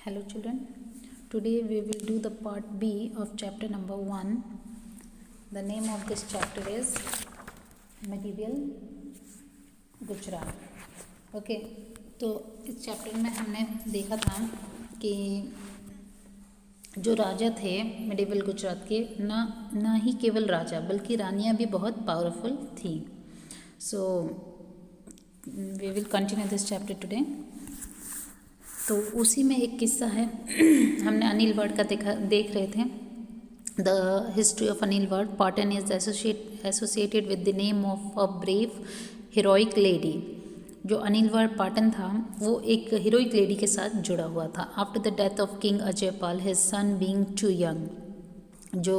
Hello children, today we will do the part B of chapter number 1. The name of this chapter is Medieval Gujarat. Okay तो इस chapter में हमने देखा था कि जो राजा थे मेडिवल गुजरात के ना ही केवल राजा बल्कि रानियां भी बहुत पावरफुल थी. So we will continue this chapter today. तो उसी में एक किस्सा है. हमने अनिल वर्ड का देख रहे थे. The history of Anil word. Patan is associated with the name of a brave heroic lady. जो अनिल वर्ड पाटन था वो एक हीरोइक लेडी के साथ जुड़ा हुआ था. After the death of king Ajaypal his son being too young. जो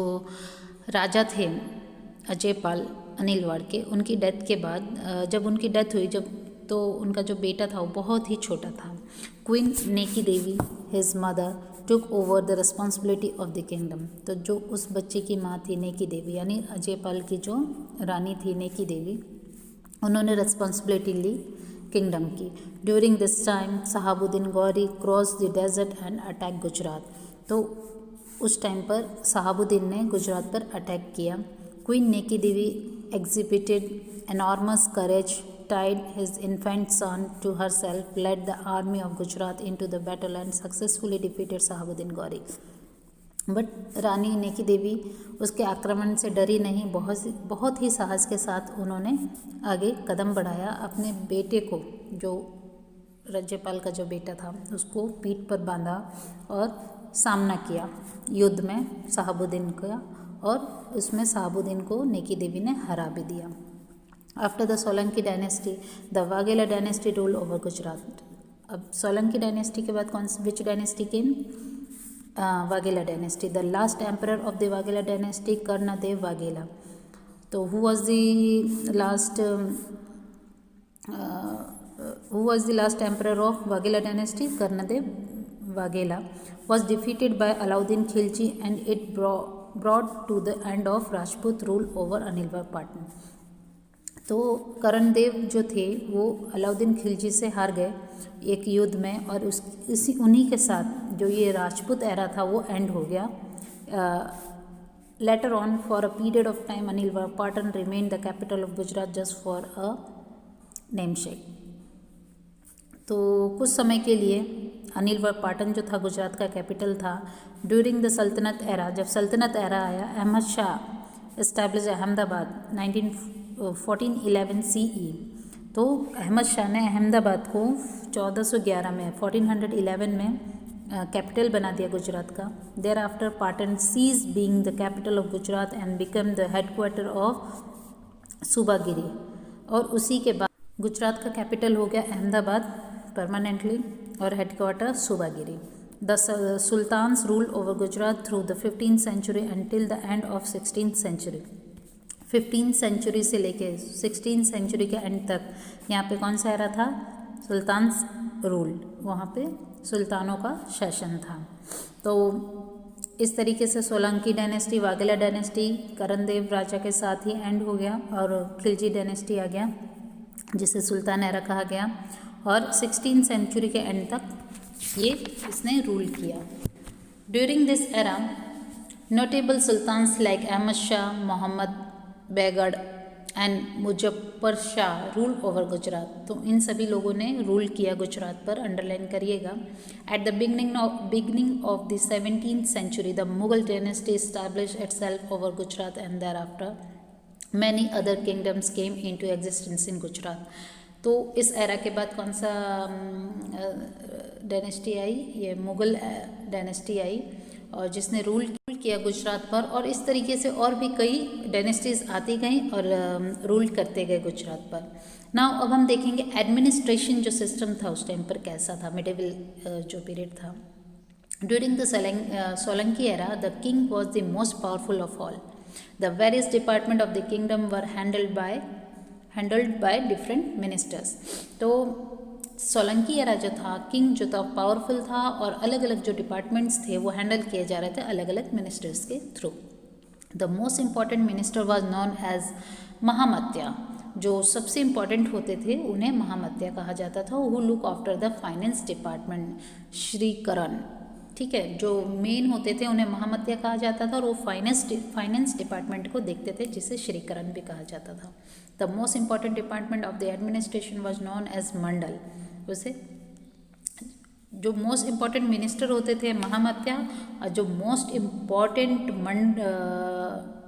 राजा थे अजयपाल अनिल वर्ड के, उनकी डेथ के बाद जब उनकी डेथ हुई तो उनका जो बेटा था वो बहुत ही छोटा था. Queen Naiki Devi his mother took over the responsibility of the kingdom. तो जो उस बच्चे की माँ थी नेकी देवी, यानी अजयपाल की जो रानी थी नेकी देवी, उन्होंने रिस्पॉन्सिबिलिटी ली किंगडम की. During this time Shahabuddin Ghori cross the desert and attack Gujarat. तो उस टाइम पर शहाबुद्दीन ने गुजरात पर अटैक किया. Queen Naiki Devi exhibited enormous courage, tied his infant son to herself, led the army of Gujarat into the battle and successfully defeated Shahabuddin Gauri. But Rani Naiki Devi उसके आक्रमण से डरी नहीं. बहुत ही साहस के साथ उन्होंने आगे कदम बढ़ाया. अपने बेटे को, जो राज्यपाल का जो बेटा था, उसको पीठ पर बांधा और सामना किया युद्ध में शहाबुद्दीन का, और उसमें शहाबुद्दीन को नेकी देवी ने हरा भी दिया. After the Solanki dynasty the Vaghela dynasty rule over Gujarat. अब सोलंकी डायनेस्टी के बाद which dynasty came? Vaghela dynasty. The last emperor of the Vaghela dynasty Karnadev Vaghela. तो who was the last emperor of Vaghela dynasty? Karnadev Vaghela was defeated by Alauddin Khilji and it brought to the end of Rajput rule over Anilwar Patan. तो कर्णदेव जो थे वो अलाउद्दीन खिलजी से हार गए एक युद्ध में, और उन्हीं के साथ जो ये राजपूत एरा था वो एंड हो गया. Later on for a period of time Anhilwar Patan remain the capital of Gujarat just for a namesake. तो कुछ समय के लिए अनिलवर पाटन जो था गुजरात का कैपिटल था. ड्यूरिंग द सल्तनत एरा, जब सल्तनत एरा आया, अहमद शाह इस्टेब्लिश अहमदाबाद 1411 CE. तो अहमद शाह ने अहमदाबाद को 1411 में 1411 में कैपिटल बना दिया गुजरात का. Thereafter Patan cease being the capital of Gujarat and become the headquarter of सूबागिरी. और उसी के बाद गुजरात का कैपिटल हो गया अहमदाबाद परमानेंटली और हेडक्वार्टर सूबागिरी. The sultans rule over Gujarat through the 15th century until the end of 16th century. 15th century से लेके 16th सेंचुरी के एंड तक यहाँ पे कौन सा एरा था? Sultans rule. वहाँ पे सुल्तानों का शासन था. तो इस तरीके से सोलंकी डायनेस्टी, वाघेला डायनेस्टी कर्णदेव राजा के साथ ही एंड हो गया, और खिलजी डायनेस्टी आ गया जिसे सुल्तान एरा कहा गया, और 16th सेंचुरी के एंड तक ये इसने रूल किया. During this era notable sultans like Ahmad Shah, Mohammad Begada and Muzaffar Shah rule over Gujarat. तो इन सभी लोगों ने रूल किया गुजरात पर. अंडरलाइन करिएगा. At the beginning of the 17th century the Mughal dynasty establish itself over Gujarat and thereafter many other kingdoms came into existence in Gujarat. तो इस एरा के बाद कौन सा डायनेस्टी आई? ये मुगल डायनेस्टी आई, और जिसने रूल किया गुजरात पर. और इस तरीके से और भी कई डायनेस्टीज आती गई और रूल करते गए गुजरात पर. नाउ अब हम देखेंगे एडमिनिस्ट्रेशन जो सिस्टम था उस टाइम पर कैसा था, मिडिवल जो पीरियड था. During the Solanki era the king was the most powerful of all. The various department of the kingdom were handled by different ministers. तो सोलंकी एरा जो था, किंग जो था पावरफुल था, और अलग अलग जो डिपार्टमेंट्स थे वो हैंडल किए जा रहे थे अलग अलग मिनिस्टर्स के थ्रू. The most important minister was known as महामत्या. जो सबसे इम्पॉर्टेंट होते थे उन्हें महामत्या कहा जाता था, who look after the finance department, श्रीकरण, ठीक है, जो मेन होते थे उन्हें महामत्या कहा जाता था और वो फाइनेंस डिपार्टमेंट को देखते थे, जिसे श्रीकरण भी कहा जाता था। The most important department of the administration was known as मंडल, उसे जो मोस्ट इम्पॉर्टेंट मिनिस्टर होते थे महामत्या, और जो मोस्ट इम्पॉर्टेंट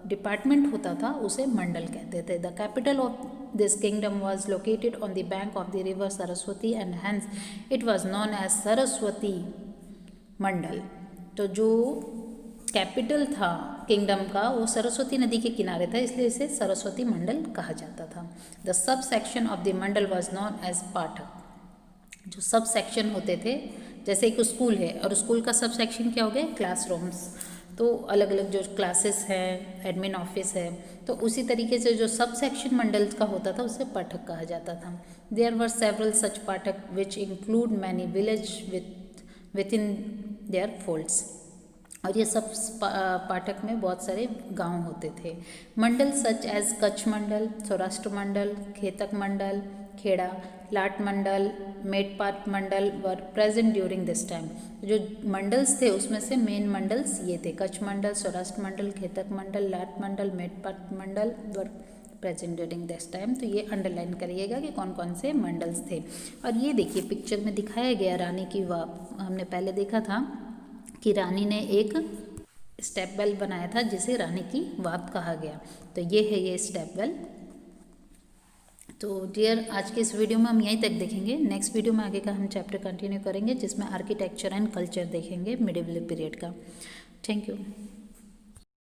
डिपार्टमेंट होता था उसे मंडल कहते थे। The capital of this kingdom was located on the bank of the river Saraswati and hence it was known as Saraswati मंडल। तो जो कैपिटल था किंगडम का वो सरस्वती नदी के किनारे था, इसलिए इसे सरस्वती मंडल कहा जाता था। The sub section of the मंडल वॉज नॉन एज पाठक, जो सब सेक्शन होते थे, जैसे एक स्कूल है और स्कूल का सब सेक्शन क्या हो गया, क्लासरूम्स, तो अलग अलग जो क्लासेस है, एडमिन ऑफिस है, तो उसी तरीके से जो सब सेक्शन मंडल का होता था उसे पाठक कहा जाता था। There were several such Pathak which include many village within their folds, और ये सब पाठक में बहुत सारे गांव होते थे। मंडल सच एज कच्छ मंडल, सौराष्ट्र मंडल, खेतक मंडल, खेड़ा, लाट मंडल, मेटपाट मंडल were present during this time. जो मंडल्स थे उसमें से मेन मंडल्स ये थे, कच्छ मंडल, सौराष्ट्र मंडल, खेतक मंडल, लाट मंडल, मेटपाट मंडल were present during this time. तो ये अंडरलाइन करिएगा कि कौन कौन से मंडल्स थे। और ये देखिए पिक्चर में दिखाया गया रानी की वाव, हमने पहले देखा था कि रानी ने एक स्टेप वेल बनाया था जिसे रानी की वाव कहा गया, तो ये है ये स्टेप वेल। तो डियर आज के इस वीडियो में हम यहीं तक देखेंगे, नेक्स्ट वीडियो में आगे का हम चैप्टर कंटिन्यू करेंगे जिसमें आर्किटेक्चर एंड कल्चर देखेंगे मिडिवल पीरियड का। Thank you.